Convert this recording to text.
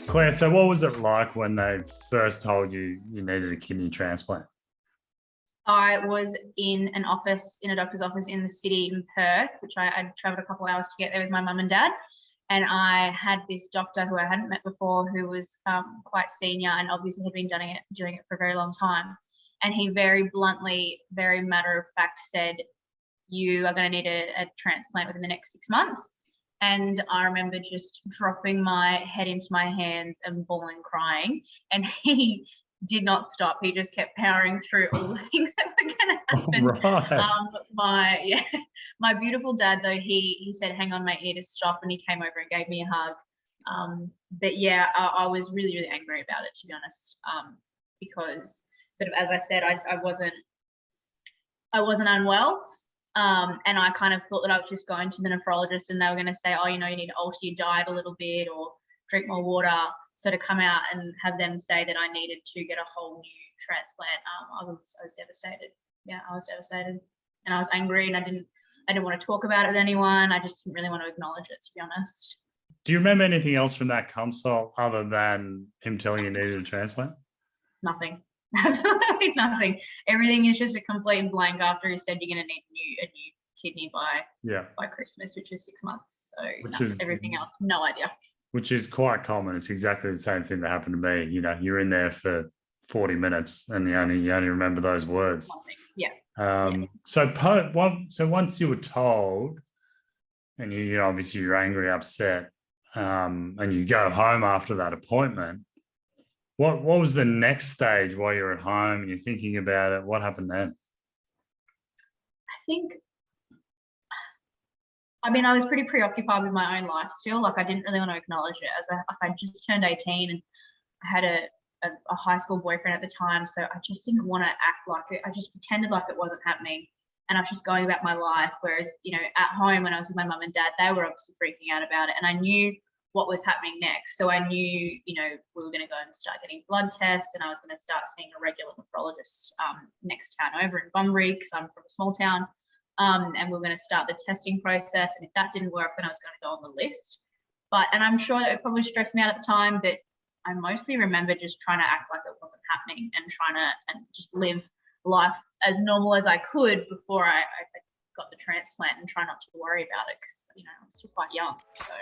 Claire, so what was it like when they first told you you needed a kidney transplant? I was in an office, in a doctor's office in the city in Perth, which I travelled a couple of hours to get there with my mum and dad. And I had this doctor who I hadn't met before, who was quite senior and obviously had been doing it for a very long time. And he very bluntly, very matter of fact said, "You are going to need a transplant within the next 6 months." And I remember just dropping my head into my hands and bawling, crying. And he did not stop. He just kept powering through all the things that were going to happen. Right. My beautiful dad, though, he said, "Hang on, mate, you need to stop," and he came over and gave me a hug. But yeah, I was really, really angry about it, to be honest, because sort of, as I said, I wasn't unwell. And I kind of thought that I was just going to the nephrologist and they were going to say, "Oh, you need to alter your diet a little bit or drink more water." So to come out and have them say that I needed to get a whole new transplant, I was devastated. Yeah, I was devastated, and I was angry, and I didn't want to talk about it with anyone. I just didn't really want to acknowledge it, to be honest. Do you remember anything else from that consult other than him telling you needed a transplant? Nothing. Absolutely nothing. Everything is just a complete blank after he said you're going to need a new kidney by Christmas, which is 6 months. So everything else, no idea. Which is quite common. It's exactly the same thing that happened to me. You're in there for 40 minutes and you only remember those words. Yeah. So once you were told, and you obviously you're angry, upset, and you go home after that appointment, what was the next stage while you're at home and you're thinking about it? What happened then? I was pretty preoccupied with my own life still. Like, I didn't really want to acknowledge it, as I just turned 18 and I had a high school boyfriend at the time. So I just didn't want to act like it. I just pretended like it wasn't happening. And I was just going about my life. Whereas, at home when I was with my mum and dad, they were obviously freaking out about it. And I knew what was happening next. So I knew, we were going to go and start getting blood tests, and I was going to start seeing a regular nephrologist next town over in Bunbury, because I'm from a small town. And we were going to start the testing process. And if that didn't work, then I was going to go on the list. And I'm sure that it probably stressed me out at the time, but I mostly remember just trying to act like it wasn't happening and trying to just live life as normal as I could before I got the transplant, and try not to worry about it, because, I was still quite young. So.